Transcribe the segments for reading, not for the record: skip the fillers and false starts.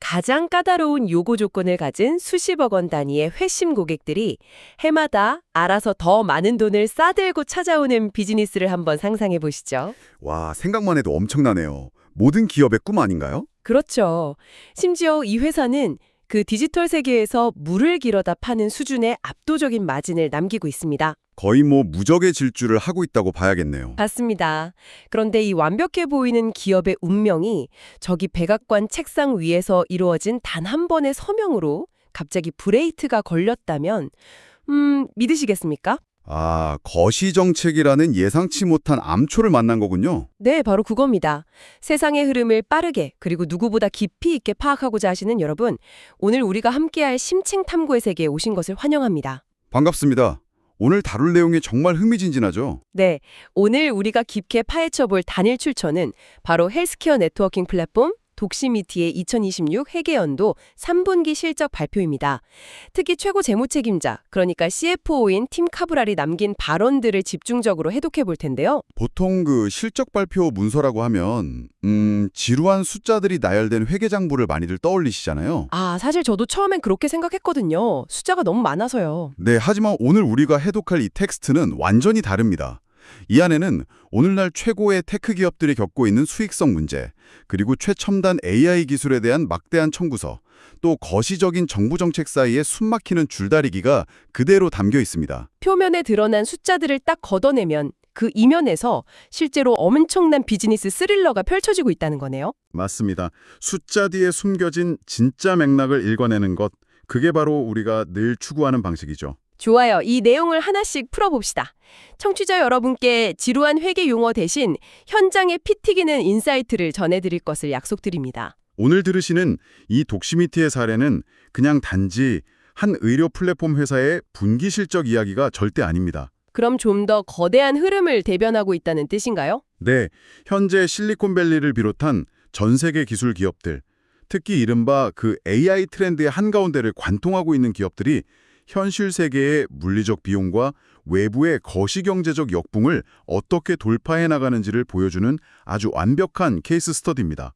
가장 까다로운 요구 조건을 가진 수십억 원 단위의 회심 고객들이 해마다 알아서 더 많은 돈을 싸들고 찾아오는 비즈니스를 한번 상상해 보시죠. 와, 생각만 해도 엄청나네요. 모든 기업의 꿈 아닌가요? 그렇죠. 심지어 이 회사는 그 디지털 세계에서 물을 길어다 파는 수준의 압도적인 마진을 남기고 있습니다. 거의 무적의 질주를 하고 있다고 봐야겠네요. 맞습니다. 그런데 이 완벽해 보이는 기업의 운명이 저기 백악관 책상 위에서 이루어진 단 한 번의 서명으로 갑자기 브레이크가 걸렸다면 믿으시겠습니까? 아, 거시정책이라는 예상치 못한 암초를 만난 거군요. 네, 바로 그겁니다. 세상의 흐름을 빠르게 그리고 누구보다 깊이 있게 파악하고자 하시는 여러분, 오늘 우리가 함께할 심층 탐구의 세계에 오신 것을 환영합니다. 반갑습니다. 오늘 다룰 내용이 정말 흥미진진하죠? 네, 오늘 우리가 깊게 파헤쳐볼 단일 출처는 바로 헬스케어 네트워킹 플랫폼 독시미티의 2026 회계연도 3분기 실적 발표입니다. 특히 최고 재무 책임자, 그러니까 CFO인 팀 카브랄이 남긴 발언들을 집중적으로 해독해 볼 텐데요. 보통 그 실적 발표 문서라고 하면 지루한 숫자들이 나열된 회계장부를 많이들 떠올리시잖아요. 사실 저도 처음엔 그렇게 생각했거든요. 숫자가 너무 많아서요. 네, 하지만 오늘 우리가 해독할 이 텍스트는 완전히 다릅니다. 이 안에는 오늘날 최고의 테크 기업들이 겪고 있는 수익성 문제, 그리고 최첨단 AI 기술에 대한 막대한 청구서, 또 거시적인 정부 정책 사이에 숨막히는 줄다리기가 그대로 담겨 있습니다. 표면에 드러난 숫자들을 딱 걷어내면 그 이면에서 실제로 엄청난 비즈니스 스릴러가 펼쳐지고 있다는 거네요. 맞습니다. 숫자 뒤에 숨겨진 진짜 맥락을 읽어내는 것, 그게 바로 우리가 늘 추구하는 방식이죠. 좋아요. 이 내용을 하나씩 풀어봅시다. 청취자 여러분께 지루한 회계 용어 대신 현장에 피 튀기는 인사이트를 전해드릴 것을 약속드립니다. 오늘 들으시는 이 독시미티의 사례는 그냥 단지 한 의료 플랫폼 회사의 분기 실적 이야기가 절대 아닙니다. 그럼 좀 더 거대한 흐름을 대변하고 있다는 뜻인가요? 네, 현재 실리콘밸리를 비롯한 전 세계 기술 기업들, 특히 이른바 그 AI 트렌드의 한가운데를 관통하고 있는 기업들이 현실 세계의 물리적 비용과 외부의 거시경제적 역붕을 어떻게 돌파해 나가는지를 보여주는 아주 완벽한 케이스 스터디입니다.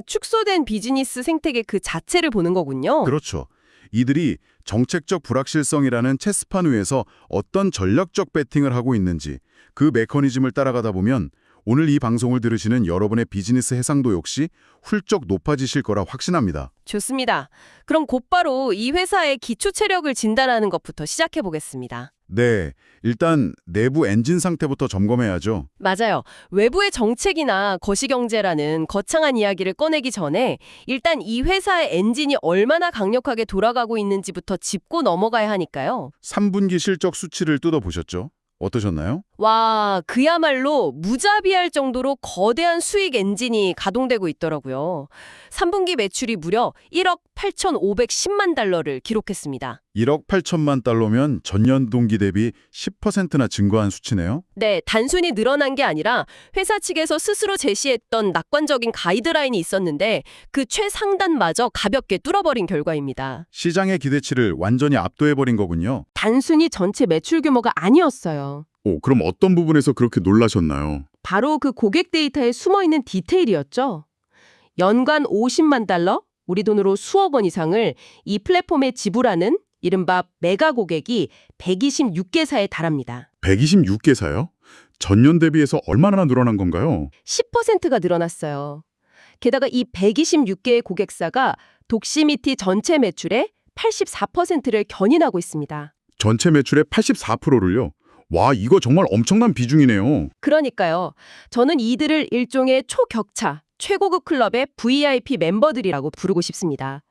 축소된 비즈니스 생태계 그 자체를 보는 거군요. 그렇죠. 이들이 정책적 불확실성이라는 체스판 위에서 어떤 전략적 배팅을 하고 있는지 그 메커니즘을 따라가다 보면 오늘 이 방송을 들으시는 여러분의 비즈니스 해상도 역시 훌쩍 높아지실 거라 확신합니다. 좋습니다. 그럼 곧바로 이 회사의 기초 체력을 진단하는 것부터 시작해 보겠습니다. 네, 일단 내부 엔진 상태부터 점검해야죠. 맞아요. 외부의 정책이나 거시경제라는 거창한 이야기를 꺼내기 전에 일단 이 회사의 엔진이 얼마나 강력하게 돌아가고 있는지부터 짚고 넘어가야 하니까요. 3분기 실적 수치를 뜯어보셨죠? 어떠셨나요? 와, 그야말로 무자비할 정도로 거대한 수익 엔진이 가동되고 있더라고요. 3분기 매출이 무려 1억 8,510만 달러를 기록했습니다. 1억 8천만 달러면 전년 동기 대비 10%나 증가한 수치네요. 네, 단순히 늘어난 게 아니라 회사 측에서 스스로 제시했던 낙관적인 가이드라인이 있었는데 그 최상단마저 가볍게 뚫어버린 결과입니다. 시장의 기대치를 완전히 압도해버린 거군요. 단순히 전체 매출 규모가 아니었어요. 그럼 어떤 부분에서 그렇게 놀라셨나요? 바로 그 고객 데이터에 숨어있는 디테일이었죠. 연간 50만 달러, 우리 돈으로 수억 원 이상을 이 플랫폼에 지불하는 이른바 메가 고객이 126개사에 달합니다. 126개사요? 전년 대비해서 얼마나 늘어난 건가요? 10%가 늘어났어요. 게다가 이 126개의 고객사가 독시미티 전체 매출의 84%를 견인하고 있습니다. 전체 매출의 84%를요? 와, 이거 정말 엄청난 비중이네요. 그러니까요. 저는 이들을 일종의 초격차, 최고급 클럽의 VIP 멤버들이라고 부르고 싶습니다.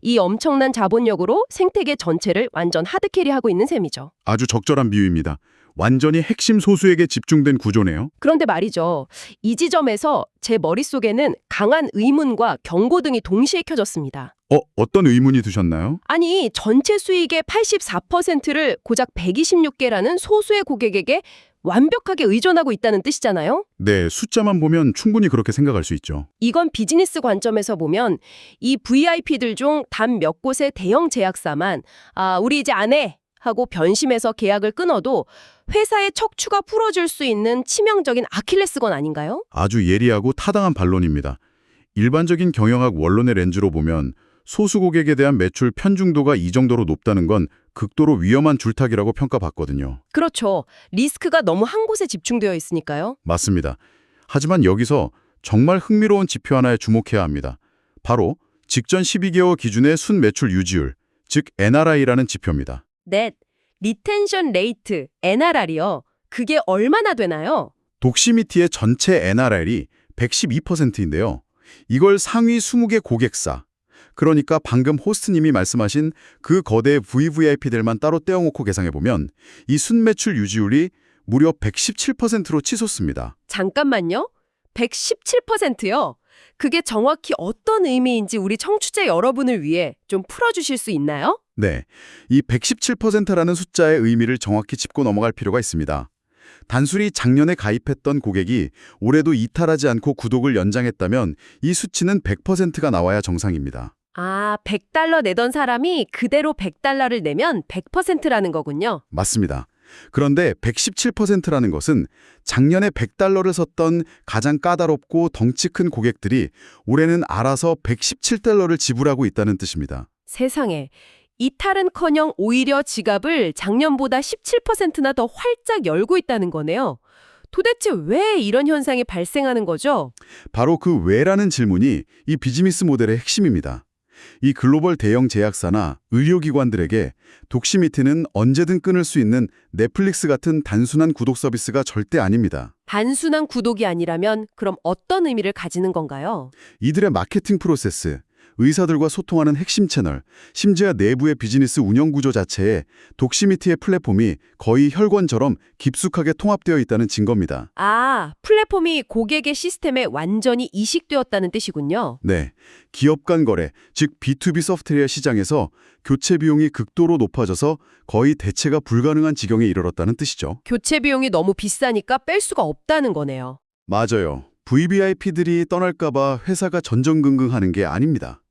이 엄청난 자본력으로 생태계 전체를 완전 하드캐리하고 있는 셈이죠. 아주 적절한 비유입니다. 완전히 핵심 소수에게 집중된 구조네요. 그런데 말이죠. 이 지점에서 제 머릿속에는 강한 의문과 경고 등이 동시에 켜졌습니다. 어떤 의문이 드셨나요? 아니, 전체 수익의 84%를 고작 126개라는 소수의 고객에게 완벽하게 의존하고 있다는 뜻이잖아요? 네, 숫자만 보면 충분히 그렇게 생각할 수 있죠. 이건 비즈니스 관점에서 보면 이 VIP들 중 단 몇 곳의 대형 제약사만 우리 이제 안 해! 하고 변심해서 계약을 끊어도 회사의 척추가 부러질 수 있는 치명적인 아킬레스건 아닌가요? 아주 예리하고 타당한 반론입니다. 일반적인 경영학 원론의 렌즈로 보면 소수 고객에 대한 매출 편중도가 이 정도로 높다는 건 극도로 위험한 줄타기라고 평가받거든요. 그렇죠. 리스크가 너무 한 곳에 집중되어 있으니까요. 맞습니다. 하지만 여기서 정말 흥미로운 지표 하나에 주목해야 합니다. 바로 직전 12개월 기준의 순매출 유지율, 즉 NRI라는 지표입니다. Net Retention Rate, NRR이요. 그게 얼마나 되나요? 독시미티의 전체 NRR이 112%인데요. 이걸 상위 20개 고객사, 그러니까 방금 호스트님이 말씀하신 그 거대 VVIP들만 따로 떼어놓고 계산해보면 이 순매출 유지율이 무려 117%로 치솟습니다. 잠깐만요. 117%요? 그게 정확히 어떤 의미인지 우리 청취자 여러분을 위해 좀 풀어주실 수 있나요? 네, 이 117%라는 숫자의 의미를 정확히 짚고 넘어갈 필요가 있습니다. 단순히 작년에 가입했던 고객이 올해도 이탈하지 않고 구독을 연장했다면 이 수치는 100%가 나와야 정상입니다. 아, 100달러 내던 사람이 그대로 100달러를 내면 100%라는 거군요. 맞습니다. 그런데 117%라는 것은 작년에 100달러를 썼던 가장 까다롭고 덩치 큰 고객들이 올해는 알아서 117달러를 지불하고 있다는 뜻입니다. 세상에. 이탈은커녕 오히려 지갑을 작년보다 17%나 더 활짝 열고 있다는 거네요. 도대체 왜 이런 현상이 발생하는 거죠? 바로 그 왜라는 질문이 이 비즈니스 모델의 핵심입니다. 이 글로벌 대형 제약사나 의료기관들에게 독시미티는 언제든 끊을 수 있는 넷플릭스 같은 단순한 구독 서비스가 절대 아닙니다. 단순한 구독이 아니라면 그럼 어떤 의미를 가지는 건가요? 이들의 마케팅 프로세스, 의사들과 소통하는 핵심 채널, 심지어 내부의 비즈니스 운영 구조 자체에 독시미티의 플랫폼이 거의 혈관처럼 깊숙하게 통합되어 있다는 증거입니다. 아, 플랫폼이 고객의 시스템에 완전히 이식되었다는 뜻이군요. 네, 기업 간 거래, 즉 B2B 소프트웨어 시장에서 교체 비용이 극도로 높아져서 거의 대체가 불가능한 지경에 이르렀다는 뜻이죠. 교체 비용이 너무 비싸니까 뺄 수가 없다는 거네요. 맞아요. VVIP들이 떠날까봐 회사가 전전긍긍하는 게 아닙니다.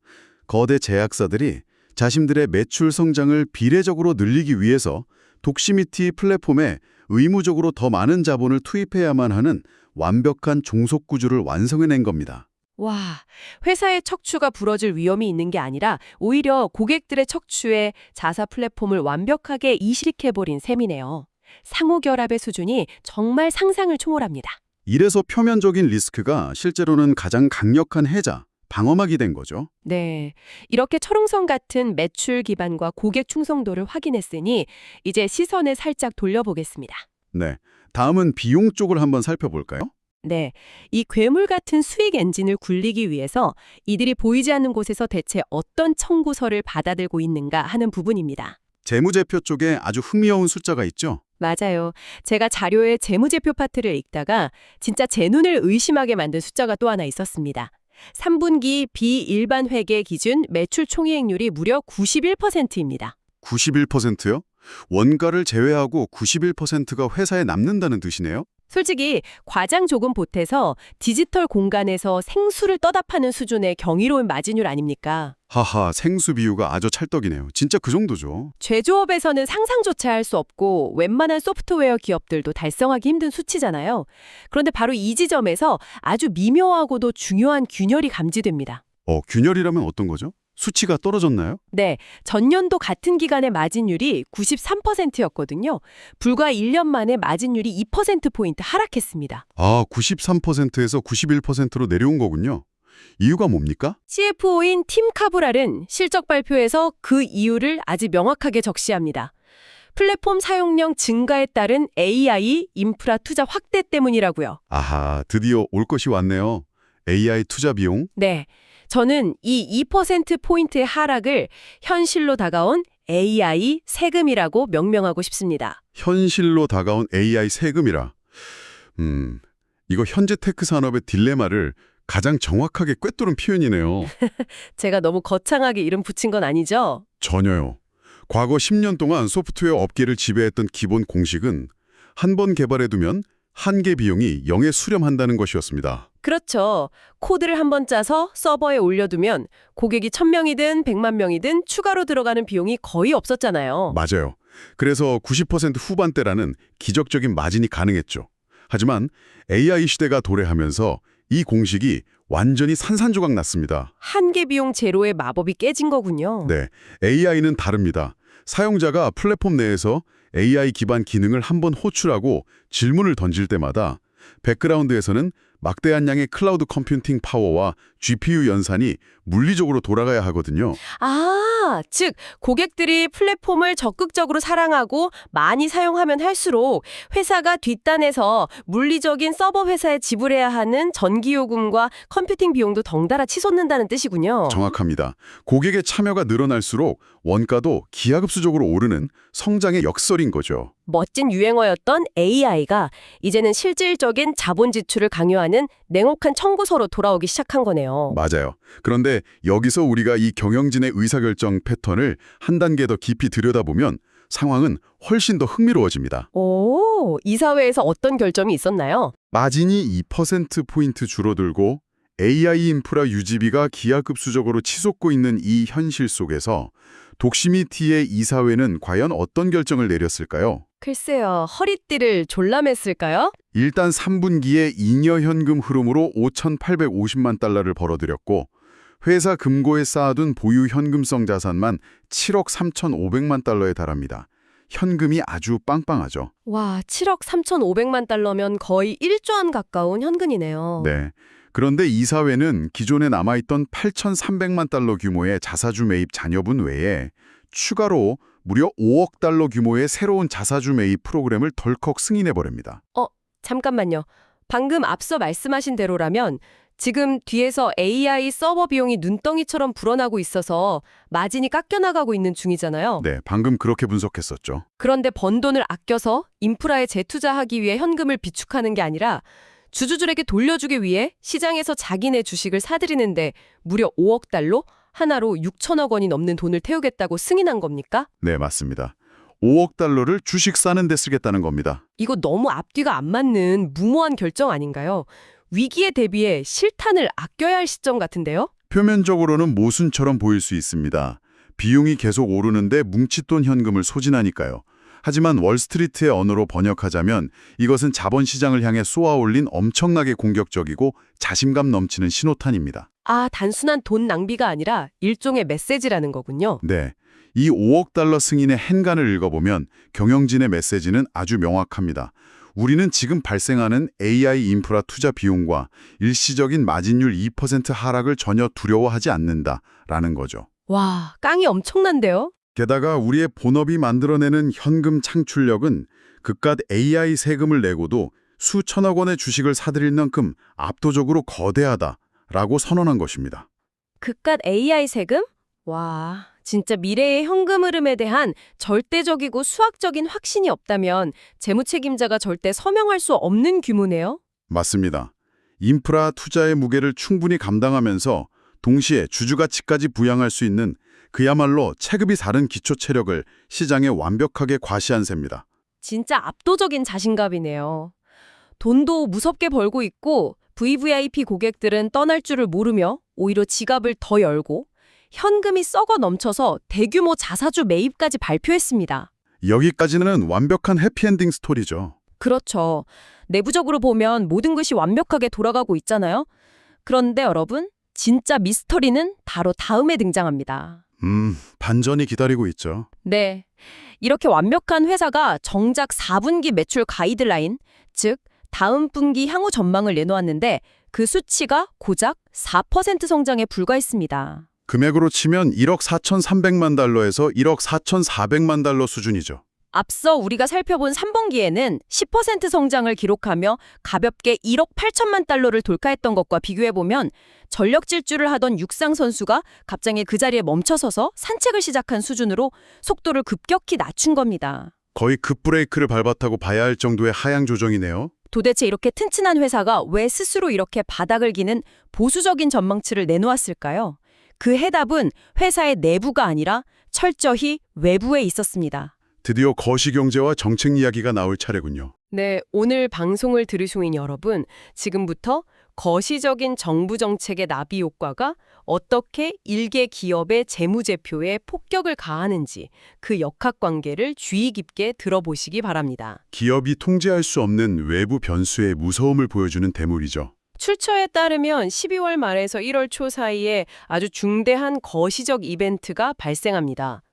거대 제약사들이 자신들의 매출 성장을 비례적으로 늘리기 위해서 독시미티 플랫폼에 의무적으로 더 많은 자본을 투입해야만 하는 완벽한 종속 구조를 완성해낸 겁니다. 와, 회사의 척추가 부러질 위험이 있는 게 아니라 오히려 고객들의 척추에 자사 플랫폼을 완벽하게 이식해버린 셈이네요. 상호 결합의 수준이 정말 상상을 초월합니다. 이래서 표면적인 리스크가 실제로는 가장 강력한 해자, 방어막이 된 거죠. 네, 이렇게 철옹성 같은 매출 기반과 고객 충성도를 확인했으니 이제 시선을 살짝 돌려보겠습니다. 네, 다음은 비용 쪽을 한번 살펴볼까요? 네, 이 괴물 같은 수익 엔진을 굴리기 위해서 이들이 보이지 않는 곳에서 대체 어떤 청구서를 받아들고 있는가 하는 부분입니다. 재무제표 쪽에 아주 흥미로운 숫자가 있죠. 맞아요. 제가 자료의 재무제표 파트를 읽다가 진짜 제 눈을 의심하게 만든 숫자가 또 하나 있었습니다. 3분기 비일반 회계 기준 매출 총이익률이 무려 91%입니다. 91%요? 원가를 제외하고 91%가 회사에 남는다는 뜻이네요. 솔직히 과장 조금 보태서 디지털 공간에서 생수를 떠다 파는 수준의 경이로운 마진율 아닙니까? 하하, 생수 비유가 아주 찰떡이네요. 진짜 그 정도죠. 제조업에서는 상상조차 할 수 없고 웬만한 소프트웨어 기업들도 달성하기 힘든 수치잖아요. 그런데 바로 이 지점에서 아주 미묘하고도 중요한 균열이 감지됩니다. 균열이라면 어떤 거죠? 수치가 떨어졌나요? 네, 전년도 같은 기간의 마진율이 93%였거든요. 불과 1년 만에 마진율이 2%포인트 하락했습니다. 아, 93%에서 91%로 내려온 거군요. 이유가 뭡니까? CFO인 팀 카브랄은 실적 발표에서 그 이유를 아주 명확하게 적시합니다. 플랫폼 사용량 증가에 따른 AI 인프라 투자 확대 때문이라고요. 아하, 드디어 올 것이 왔네요. AI 투자 비용? 네, 저는 이 2%포인트의 하락을 현실로 다가온 AI 세금이라고 명명하고 싶습니다. 현실로 다가온 AI 세금이라. 이거 현재 테크 산업의 딜레마를 가장 정확하게 꿰뚫은 표현이네요. 제가 너무 거창하게 이름 붙인 건 아니죠? 전혀요. 과거 10년 동안 소프트웨어 업계를 지배했던 기본 공식은 한 번 개발해두면 한계 비용이 0에 수렴한다는 것이었습니다. 그렇죠. 코드를 한번 짜서 서버에 올려두면 고객이 1000명이든 100만 명이든 추가로 들어가는 비용이 거의 없었잖아요. 맞아요. 그래서 90% 후반대라는 기적적인 마진이 가능했죠. 하지만 AI 시대가 도래하면서 이 공식이 완전히 산산조각 났습니다. 한계 비용 제로의 마법이 깨진 거군요. 네, AI는 다릅니다. 사용자가 플랫폼 내에서 AI 기반 기능을 한번 호출하고 질문을 던질 때마다 백그라운드에서는 막대한 양의 클라우드 컴퓨팅 파워와 GPU 연산이 물리적으로 돌아가야 하거든요. 즉 고객들이 플랫폼을 적극적으로 사랑하고 많이 사용하면 할수록 회사가 뒷단에서 물리적인 서버 회사에 지불해야 하는 전기요금과 컴퓨팅 비용도 덩달아 치솟는다는 뜻이군요. 정확합니다. 고객의 참여가 늘어날수록 원가도 기하급수적으로 오르는 성장의 역설인 거죠. 멋진 유행어였던 AI가 이제는 실질적인 자본 지출을 강요하는 냉혹한 청구서로 돌아오기 시작한 거네요. 맞아요. 그런데 여기서 우리가 이 경영진의 의사결정 패턴을 한 단계 더 깊이 들여다보면 상황은 훨씬 더 흥미로워집니다. 오, 이사회에서 어떤 결점이 있었나요? 마진이 2%포인트 줄어들고 AI 인프라 유지비가 기하급수적으로 치솟고 있는 이 현실 속에서 독시미티의 이사회는 과연 어떤 결정을 내렸을까요? 글쎄요, 허리띠를 졸라맸을까요? 일단 3분기에 잉여 현금 흐름으로 5,850만 달러를 벌어들였고 회사 금고에 쌓아둔 보유 현금성 자산만 7억 3,500만 달러에 달합니다. 현금이 아주 빵빵하죠. 와, 7억 3,500만 달러면 거의 1조 원 가까운 현금이네요. 네. 그런데 이사회는 기존에 남아있던 8,300만 달러 규모의 자사주 매입 잔여분 외에 추가로 무려 5억 달러 규모의 새로운 자사주 매입 프로그램을 덜컥 승인해버립니다. 잠깐만요. 방금 앞서 말씀하신 대로라면 지금 뒤에서 AI 서버 비용이 눈덩이처럼 불어나고 있어서 마진이 깎여나가고 있는 중이잖아요. 네, 방금 그렇게 분석했었죠. 그런데 번 돈을 아껴서 인프라에 재투자하기 위해 현금을 비축하는 게 아니라 주주들에게 돌려주기 위해 시장에서 자기네 주식을 사들이는데 무려 5억 달러? 하나로 6천억 원이 넘는 돈을 태우겠다고 승인한 겁니까? 네, 맞습니다. 5억 달러를 주식 사는 데 쓰겠다는 겁니다. 이거 너무 앞뒤가 안 맞는 무모한 결정 아닌가요? 위기에 대비해 실탄을 아껴야 할 시점 같은데요? 표면적으로는 모순처럼 보일 수 있습니다. 비용이 계속 오르는데 뭉칫돈 현금을 소진하니까요. 하지만 월스트리트의 언어로 번역하자면 이것은 자본시장을 향해 쏘아올린 엄청나게 공격적이고 자신감 넘치는 신호탄입니다. 단순한 돈 낭비가 아니라 일종의 메시지라는 거군요. 네, 이 5억 달러 승인의 행간을 읽어보면 경영진의 메시지는 아주 명확합니다. 우리는 지금 발생하는 AI 인프라 투자 비용과 일시적인 마진율 2% 하락을 전혀 두려워하지 않는다라는 거죠. 와, 깡이 엄청난데요? 게다가 우리의 본업이 만들어내는 현금 창출력은 그깟 AI 세금을 내고도 수천억 원의 주식을 사들일 만큼 압도적으로 거대하다라고 선언한 것입니다. 그깟 AI 세금? 와, 진짜 미래의 현금 흐름에 대한 절대적이고 수학적인 확신이 없다면 재무 책임자가 절대 서명할 수 없는 규모네요? 맞습니다. 인프라 투자의 무게를 충분히 감당하면서 동시에 주주가치까지 부양할 수 있는 그야말로 체급이 다른 기초 체력을 시장에 완벽하게 과시한 셈입니다. 진짜 압도적인 자신감이네요. 돈도 무섭게 벌고 있고 VVIP 고객들은 떠날 줄을 모르며 오히려 지갑을 더 열고 현금이 썩어 넘쳐서 대규모 자사주 매입까지 발표했습니다. 여기까지는 완벽한 해피엔딩 스토리죠. 그렇죠. 내부적으로 보면 모든 것이 완벽하게 돌아가고 있잖아요. 그런데 여러분, 진짜 미스터리는 바로 다음에 등장합니다. 반전이 기다리고 있죠. 네. 이렇게 완벽한 회사가 정작 4분기 매출 가이드라인, 즉 다음 분기 향후 전망을 내놓았는데 그 수치가 고작 4% 성장에 불과했습니다. 금액으로 치면 1억 4,300만 달러에서 1억 4,400만 달러 수준이죠. 앞서 우리가 살펴본 3분기에는 10% 성장을 기록하며 가볍게 1억 8천만 달러를 돌파했던 것과 비교해보면 전력 질주를 하던 육상 선수가 갑자기 그 자리에 멈춰서서 산책을 시작한 수준으로 속도를 급격히 낮춘 겁니다. 거의 급브레이크를 밟았다고 봐야 할 정도의 하향 조정이네요. 도대체 이렇게 튼튼한 회사가 왜 스스로 이렇게 바닥을 기는 보수적인 전망치를 내놓았을까요? 그 해답은 회사의 내부가 아니라 철저히 외부에 있었습니다. 드디어 거시경제와 정책 이야기가 나올 차례군요. 네, 오늘 방송을 들으신 여러분, 지금부터 거시적인 정부 정책의 나비 효과가 어떻게 일개 기업의 재무제표에 폭격을 가하는지 그 역학관계를 주의 깊게 들어보시기 바랍니다. 기업이 통제할 수 없는 외부 변수의 무서움을 보여주는 대물이죠. 출처에 따르면 12월 말에서 1월 초 사이에 아주 중대한 거시적 이벤트가 발생합니다.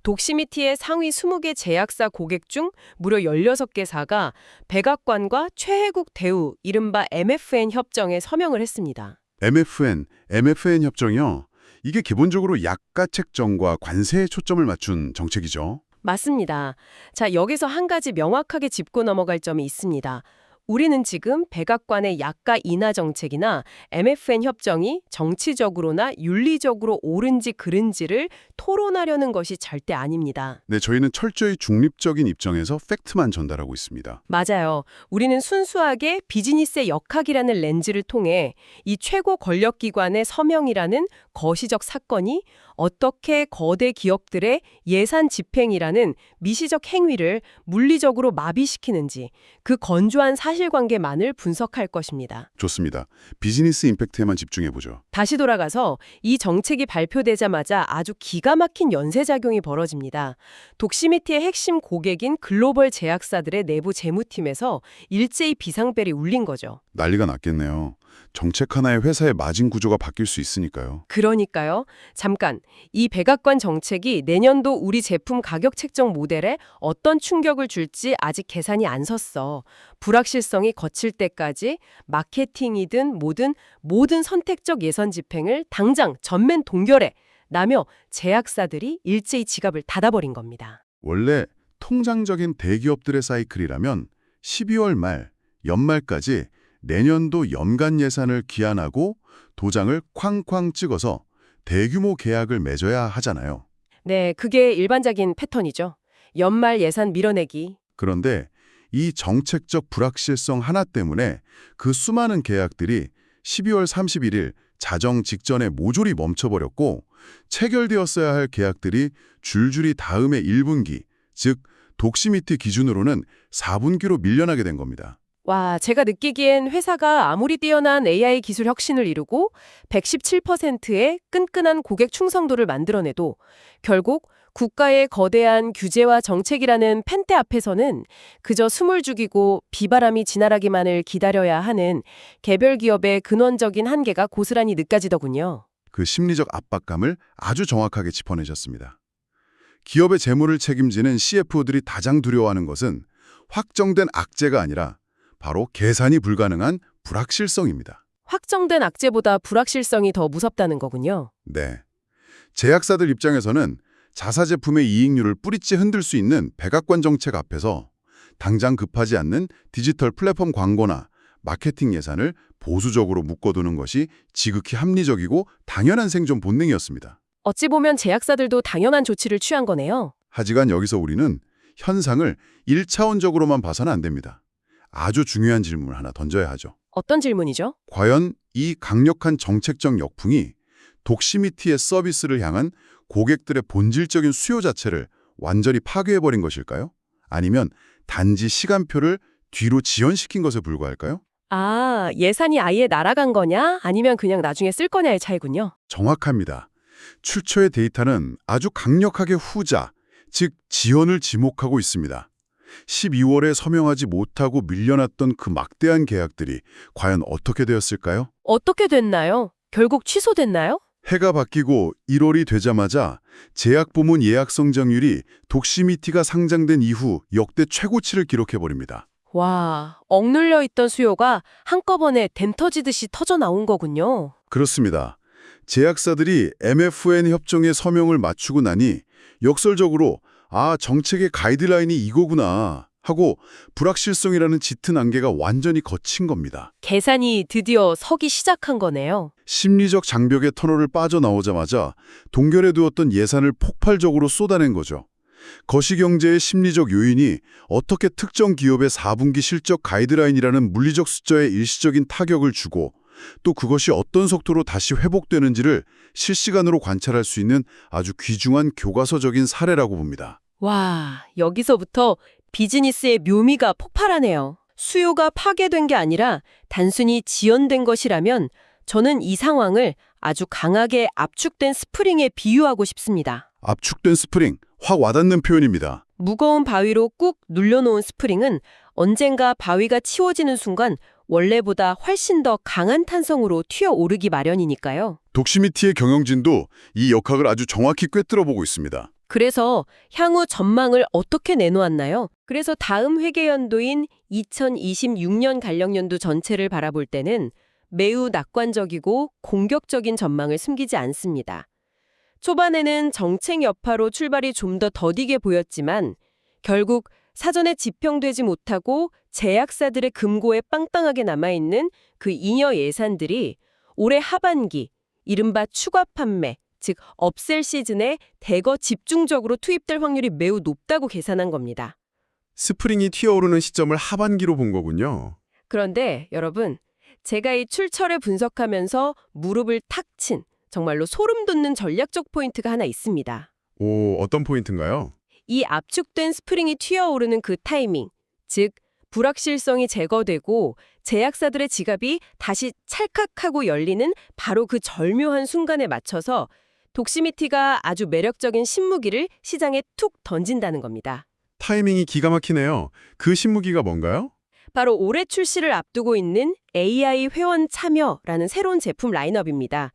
독시미티의 상위 20개 제약사 고객 중 무려 16개사가 백악관과 최혜국 대우, 이른바 MFN 협정에 서명을 했습니다. MFN 협정이요. 이게 기본적으로 약가 책정과 관세에 초점을 맞춘 정책이죠. 맞습니다. 자, 여기서 한 가지 명확하게 짚고 넘어갈 점이 있습니다. 우리는 지금 백악관의 약가 인하 정책이나 MFN 협정이 정치적으로나 윤리적으로 옳은지 그른지를 토론하려는 것이 절대 아닙니다. 네, 저희는 철저히 중립적인 입장에서 팩트만 전달하고 있습니다. 맞아요. 우리는 순수하게 비즈니스의 역학이라는 렌즈를 통해 이 최고 권력기관의 서명이라는 거시적 사건이 어떻게 거대 기업들의 예산 집행이라는 미시적 행위를 물리적으로 마비시키는지 그 건조한 사실관계만을 분석할 것입니다. 좋습니다. 비즈니스 임팩트에만 집중해보죠. 다시 돌아가서 이 정책이 발표되자마자 아주 기가 막힌 연쇄작용이 벌어집니다. 독시미티의 핵심 고객인 글로벌 제약사들의 내부 재무팀에서 일제히 비상벨이 울린 거죠. 난리가 났겠네요. 정책 하나의 회사의 마진 구조가 바뀔 수 있으니까요. 그러니까요. 잠깐, 이 백악관 정책이 내년도 우리 제품 가격 책정 모델에 어떤 충격을 줄지 아직 계산이 안 섰어. 불확실성이 거칠 때까지 마케팅이든 뭐든 모든 선택적 예산 집행을 당장 전면 동결해 라며 제약사들이 일제히 지갑을 닫아버린 겁니다. 원래 통장적인 대기업들의 사이클이라면 12월 말, 연말까지 내년도 연간 예산을 기한하고 도장을 쾅쾅 찍어서 대규모 계약을 맺어야 하잖아요. 네, 그게 일반적인 패턴이죠. 연말 예산 밀어내기. 그런데 이 정책적 불확실성 하나 때문에 그 수많은 계약들이 12월 31일 자정 직전에 모조리 멈춰버렸고 체결되었어야 할 계약들이 줄줄이 다음해 1분기, 즉 독시미티 기준으로는 4분기로 밀려나게 된 겁니다. 와, 제가 느끼기엔 회사가 아무리 뛰어난 AI 기술 혁신을 이루고 117%의 끈끈한 고객 충성도를 만들어내도 결국 국가의 거대한 규제와 정책이라는 펜대 앞에서는 그저 숨을 죽이고 비바람이 지나가기만을 기다려야 하는 개별 기업의 근원적인 한계가 고스란히 느껴지더군요. 그 심리적 압박감을 아주 정확하게 짚어내셨습니다. 기업의 재무를 책임지는 CFO들이 가장 두려워하는 것은 확정된 악재가 아니라 바로 계산이 불가능한 불확실성입니다. 확정된 악재보다 불확실성이 더 무섭다는 거군요. 네. 제약사들 입장에서는 자사 제품의 이익률을 뿌리째 흔들 수 있는 백악관 정책 앞에서 당장 급하지 않는 디지털 플랫폼 광고나 마케팅 예산을 보수적으로 묶어두는 것이 지극히 합리적이고 당연한 생존 본능이었습니다. 어찌 보면 제약사들도 당연한 조치를 취한 거네요. 하지만 여기서 우리는 현상을 1차원적으로만 봐서는 안 됩니다. 아주 중요한 질문을 하나 던져야 하죠. 어떤 질문이죠? 과연 이 강력한 정책적 역풍이 독시미티의 서비스를 향한 고객들의 본질적인 수요 자체를 완전히 파괴해버린 것일까요? 아니면 단지 시간표를 뒤로 지연시킨 것에 불과할까요? 아, 예산이 아예 날아간 거냐? 아니면 그냥 나중에 쓸 거냐의 차이군요. 정확합니다. 출처의 데이터는 아주 강력하게 후자, 즉 지연을 지목하고 있습니다. 12월에 서명하지 못하고 밀려났던 그 막대한 계약들이 과연 어떻게 되었을까요? 어떻게 됐나요? 결국 취소됐나요? 해가 바뀌고 1월이 되자마자 제약부문 예약 성장률이 독시미티가 상장된 이후 역대 최고치를 기록해버립니다. 와, 억눌려 있던 수요가 한꺼번에 댐 터지듯이 터져 나온 거군요. 그렇습니다. 제약사들이 MFN 협정에 서명을 맞추고 나니 역설적으로 정책의 가이드라인이 이거구나 하고 불확실성이라는 짙은 안개가 완전히 걷힌 겁니다. 계산이 드디어 서기 시작한 거네요. 심리적 장벽의 터널을 빠져나오자마자 동결해 두었던 예산을 폭발적으로 쏟아낸 거죠. 거시경제의 심리적 요인이 어떻게 특정 기업의 4분기 실적 가이드라인이라는 물리적 숫자에 일시적인 타격을 주고 또 그것이 어떤 속도로 다시 회복되는지를 실시간으로 관찰할 수 있는 아주 귀중한 교과서적인 사례라고 봅니다. 와, 여기서부터 비즈니스의 묘미가 폭발하네요. 수요가 파괴된 게 아니라 단순히 지연된 것이라면 저는 이 상황을 아주 강하게 압축된 스프링에 비유하고 싶습니다. 압축된 스프링, 확 와닿는 표현입니다. 무거운 바위로 꾹 눌려놓은 스프링은 언젠가 바위가 치워지는 순간 원래보다 훨씬 더 강한 탄성으로 튀어오르기 마련이니까요. 독시미티의 경영진도 이 역학을 아주 정확히 꿰뚫어보고 있습니다. 그래서 향후 전망을 어떻게 내놓았나요? 그래서 다음 회계연도인 2026년 간력년도 전체를 바라볼 때는 매우 낙관적이고 공격적인 전망을 숨기지 않습니다. 초반에는 정책 여파로 출발이 좀 더 더디게 보였지만 결국 사전에 지평되지 못하고 제약사들의 금고에 빵빵하게 남아있는 그 잉여 예산들이 올해 하반기, 이른바 추가 판매, 즉 업셀 시즌에 대거 집중적으로 투입될 확률이 매우 높다고 계산한 겁니다. 스프링이 튀어오르는 시점을 하반기로 본 거군요. 그런데 여러분, 제가 이 출처를 분석하면서 무릎을 탁 친 정말로 소름 돋는 전략적 포인트가 하나 있습니다. 오, 어떤 포인트인가요? 이 압축된 스프링이 튀어오르는 그 타이밍, 즉 불확실성이 제거되고 제약사들의 지갑이 다시 찰칵하고 열리는 바로 그 절묘한 순간에 맞춰서 독시미티가 아주 매력적인 신무기를 시장에 툭 던진다는 겁니다. 타이밍이 기가 막히네요. 그 신무기가 뭔가요? 바로 올해 출시를 앞두고 있는 AI 회원 참여라는 새로운 제품 라인업입니다.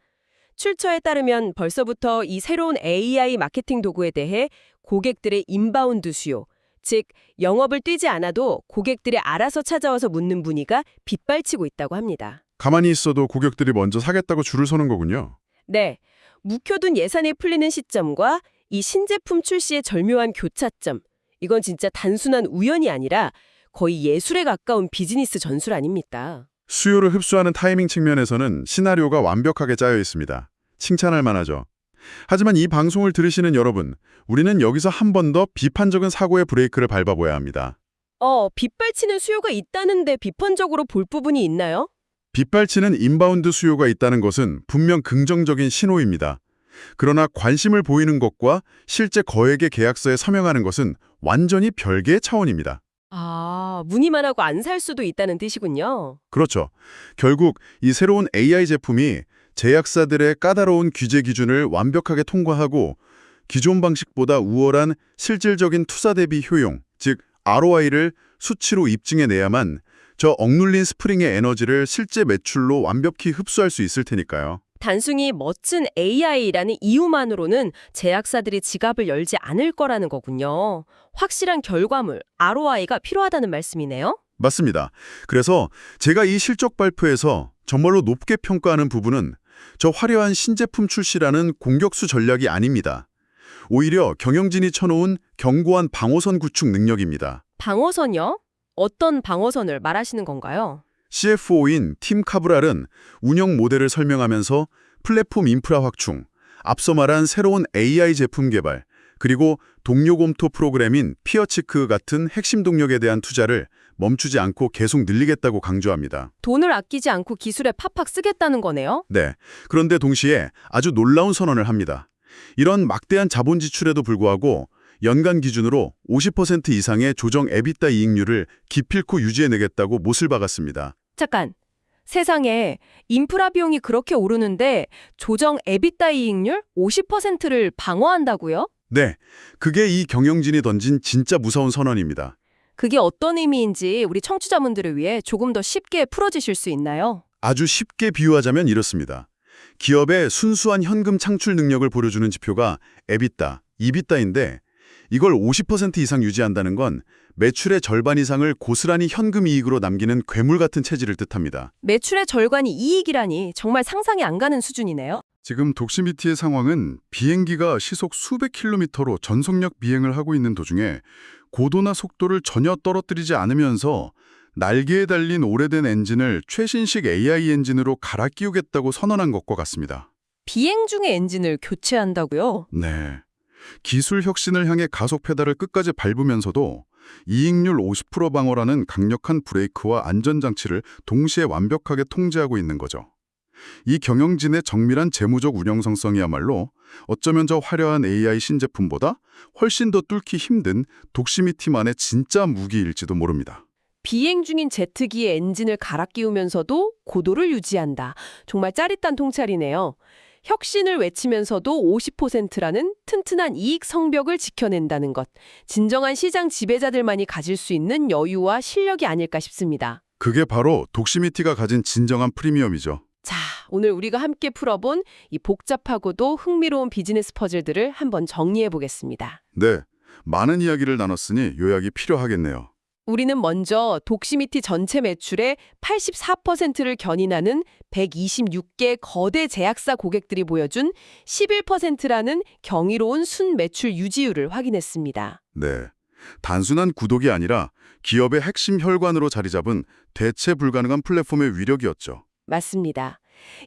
출처에 따르면 벌써부터 이 새로운 AI 마케팅 도구에 대해 고객들의 인바운드 수요, 즉 영업을 뛰지 않아도 고객들이 알아서 찾아와서 묻는 분위기가 빗발치고 있다고 합니다. 가만히 있어도 고객들이 먼저 사겠다고 줄을 서는 거군요. 네, 묵혀둔 예산이 풀리는 시점과 이 신제품 출시의 절묘한 교차점, 이건 진짜 단순한 우연이 아니라 거의 예술에 가까운 비즈니스 전술 아닙니까? 수요를 흡수하는 타이밍 측면에서는 시나리오가 완벽하게 짜여 있습니다. 칭찬할 만하죠. 하지만 이 방송을 들으시는 여러분, 우리는 여기서 한 번 더 비판적인 사고의 브레이크를 밟아봐야 합니다. 빗발치는 수요가 있다는데 비판적으로 볼 부분이 있나요? 빗발치는 인바운드 수요가 있다는 것은 분명 긍정적인 신호입니다. 그러나 관심을 보이는 것과 실제 거액의 계약서에 서명하는 것은 완전히 별개의 차원입니다. 문의만 하고 안 살 수도 있다는 뜻이군요. 그렇죠. 결국 이 새로운 AI 제품이 제약사들의 까다로운 규제 기준을 완벽하게 통과하고 기존 방식보다 우월한 실질적인 투자 대비 효용, 즉 ROI를 수치로 입증해내야만 저 억눌린 스프링의 에너지를 실제 매출로 완벽히 흡수할 수 있을 테니까요. 단순히 멋진 AI라는 이유만으로는 제약사들이 지갑을 열지 않을 거라는 거군요. 확실한 결과물, ROI가 필요하다는 말씀이네요. 맞습니다. 그래서 제가 이 실적 발표에서 정말로 높게 평가하는 부분은 저 화려한 신제품 출시라는 공격수 전략이 아닙니다. 오히려 경영진이 쳐놓은 견고한 방어선 구축 능력입니다. 방어선이요? 어떤 방어선을 말하시는 건가요? CFO인 팀 카브랄은 운영 모델을 설명하면서 플랫폼 인프라 확충, 앞서 말한 새로운 AI 제품 개발, 그리고 동료 검토 프로그램인 피어치크 같은 핵심 동력에 대한 투자를 멈추지 않고 계속 늘리겠다고 강조합니다. 돈을 아끼지 않고 기술에 팍팍 쓰겠다는 거네요? 네. 그런데 동시에 아주 놀라운 선언을 합니다. 이런 막대한 자본 지출에도 불구하고 연간 기준으로 50% 이상의 조정 에비타 이익률을 기필코 유지해내겠다고 못을 박았습니다. 잠깐, 세상에 인프라 비용이 그렇게 오르는데 조정 에비타 이익률 50%를 방어한다고요? 네, 그게 이 경영진이 던진 진짜 무서운 선언입니다. 그게 어떤 의미인지 우리 청취자분들을 위해 조금 더 쉽게 풀어주실 수 있나요? 아주 쉽게 비유하자면 이렇습니다. 기업의 순수한 현금 창출 능력을 보여주는 지표가 에비타, 이비타인데 이걸 50% 이상 유지한다는 건 매출의 절반 이상을 고스란히 현금 이익으로 남기는 괴물 같은 체질을 뜻합니다. 매출의 절반이 이익이라니 정말 상상이 안 가는 수준이네요. 지금 독시미티의 상황은 비행기가 시속 수백 킬로미터로 전속력 비행을 하고 있는 도중에 고도나 속도를 전혀 떨어뜨리지 않으면서 날개에 달린 오래된 엔진을 최신식 AI 엔진으로 갈아 끼우겠다고 선언한 것과 같습니다. 비행 중에 엔진을 교체한다고요? 네. 기술 혁신을 향해 가속 페달을 끝까지 밟으면서도 이익률 50% 방어라는 강력한 브레이크와 안전장치를 동시에 완벽하게 통제하고 있는 거죠. 이 경영진의 정밀한 재무적 운영성성이야말로 어쩌면 저 화려한 AI 신제품보다 훨씬 더 뚫기 힘든 독시미티만의 진짜 무기일지도 모릅니다. 비행 중인 제트기의 엔진을 갈아 끼우면서도 고도를 유지한다. 정말 짜릿한 통찰이네요. 혁신을 외치면서도 50%라는 튼튼한 이익 성벽을 지켜낸다는 것. 진정한 시장 지배자들만이 가질 수 있는 여유와 실력이 아닐까 싶습니다. 그게 바로 독시미티가 가진 진정한 프리미엄이죠. 자, 오늘 우리가 함께 풀어본 이 복잡하고도 흥미로운 비즈니스 퍼즐들을 한번 정리해 보겠습니다. 네, 많은 이야기를 나눴으니 요약이 필요하겠네요. 우리는 먼저 독시미티 전체 매출의 84%를 견인하는 126개 거대 제약사 고객들이 보여준 11%라는 경이로운 순매출 유지율을 확인했습니다. 네, 단순한 구독이 아니라 기업의 핵심 혈관으로 자리 잡은 대체 불가능한 플랫폼의 위력이었죠. 맞습니다.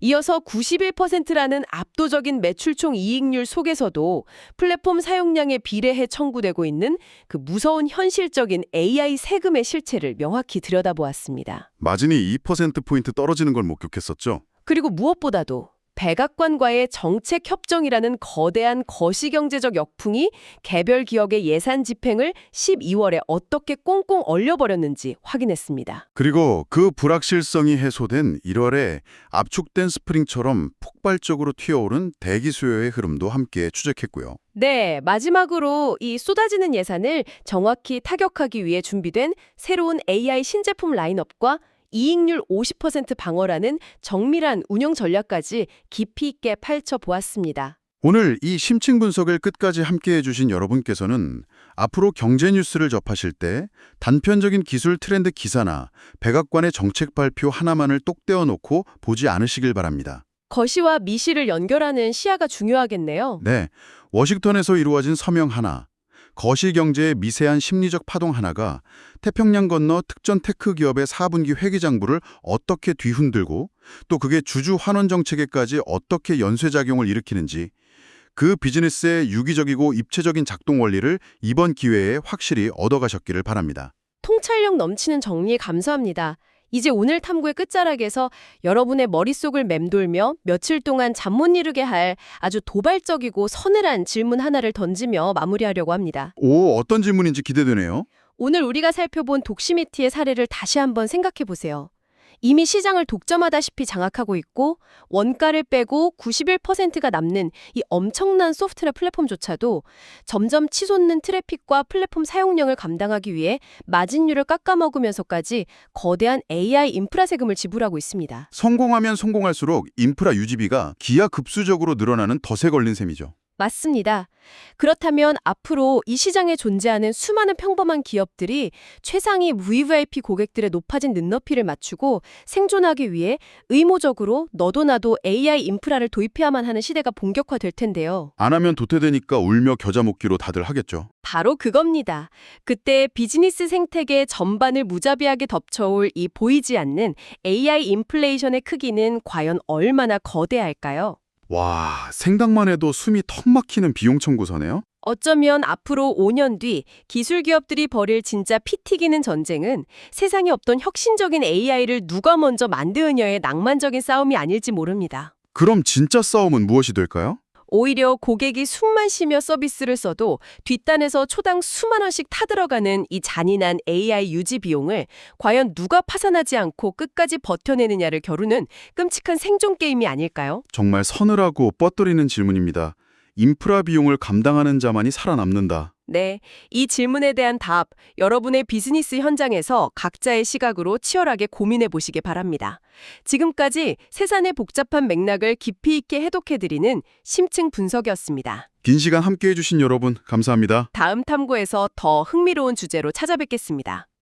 이어서 91%라는 압도적인 매출총 이익률 속에서도 플랫폼 사용량에 비례해 청구되고 있는 그 무서운 현실적인 AI 세금의 실체를 명확히 들여다보았습니다. 마진이 2%포인트 떨어지는 걸 목격했었죠. 그리고 무엇보다도 백악관과의 정책 협정이라는 거대한 거시경제적 역풍이 개별 기업의 예산 집행을 12월에 어떻게 꽁꽁 얼려버렸는지 확인했습니다. 그리고 그 불확실성이 해소된 1월에 압축된 스프링처럼 폭발적으로 튀어오른 대기 수요의 흐름도 함께 추적했고요. 네, 마지막으로 이 쏟아지는 예산을 정확히 타격하기 위해 준비된 새로운 AI 신제품 라인업과 이익률 50% 방어라는 정밀한 운영 전략까지 깊이 있게 펼쳐보았습니다. 오늘 이 심층 분석을 끝까지 함께해 주신 여러분께서는 앞으로 경제 뉴스를 접하실 때 단편적인 기술 트렌드 기사나 백악관의 정책 발표 하나만을 똑 떼어 놓고 보지 않으시길 바랍니다. 거시와 미시를 연결하는 시야가 중요하겠네요. 네, 워싱턴에서 이루어진 서명 하나, 거시경제의 미세한 심리적 파동 하나가 태평양 건너 특전 테크 기업의 4분기 회계장부를 어떻게 뒤흔들고 또 그게 주주 환원 정책에까지 어떻게 연쇄작용을 일으키는지 그 비즈니스의 유기적이고 입체적인 작동 원리를 이번 기회에 확실히 얻어가셨기를 바랍니다. 통찰력 넘치는 정리에 감사합니다. 이제 오늘 탐구의 끝자락에서 여러분의 머릿속을 맴돌며 며칠 동안 잠 못 이루게 할 아주 도발적이고 서늘한 질문 하나를 던지며 마무리하려고 합니다. 오, 어떤 질문인지 기대되네요. 오늘 우리가 살펴본 독시미티의 사례를 다시 한번 생각해 보세요. 이미 시장을 독점하다시피 장악하고 있고 원가를 빼고 91%가 남는 이 엄청난 소프트웨어 플랫폼조차도 점점 치솟는 트래픽과 플랫폼 사용량을 감당하기 위해 마진율을 깎아먹으면서까지 거대한 AI 인프라 세금을 지불하고 있습니다. 성공하면 성공할수록 인프라 유지비가 기하급수적으로 늘어나는 덫에 걸린 셈이죠. 맞습니다. 그렇다면 앞으로 이 시장에 존재하는 수많은 평범한 기업들이 최상위 VVIP 고객들의 높아진 눈높이를 맞추고 생존하기 위해 의무적으로 너도 나도 AI 인프라를 도입해야만 하는 시대가 본격화될 텐데요. 안 하면 도태되니까 울며 겨자 먹기로 다들 하겠죠. 바로 그겁니다. 그때 비즈니스 생태계 전반을 무자비하게 덮쳐올 이 보이지 않는 AI 인플레이션의 크기는 과연 얼마나 거대할까요? 와, 생각만 해도 숨이 턱 막히는 비용 청구서네요. 어쩌면 앞으로 5년 뒤 기술 기업들이 벌일 진짜 피 튀기는 전쟁은 세상에 없던 혁신적인 AI를 누가 먼저 만드느냐의 낭만적인 싸움이 아닐지 모릅니다. 그럼 진짜 싸움은 무엇이 될까요? 오히려 고객이 숨만 쉬며 서비스를 써도 뒷단에서 초당 수만 원씩 타들어가는 이 잔인한 AI 유지 비용을 과연 누가 파산하지 않고 끝까지 버텨내느냐를 겨루는 끔찍한 생존 게임이 아닐까요? 정말 서늘하고 뻗어리는 질문입니다. 인프라 비용을 감당하는 자만이 살아남는다. 네, 이 질문에 대한 답, 여러분의 비즈니스 현장에서 각자의 시각으로 치열하게 고민해 보시기 바랍니다. 지금까지 세상의 복잡한 맥락을 깊이 있게 해독해드리는 심층 분석이었습니다. 긴 시간 함께해 주신 여러분 감사합니다. 다음 탐구에서 더 흥미로운 주제로 찾아뵙겠습니다.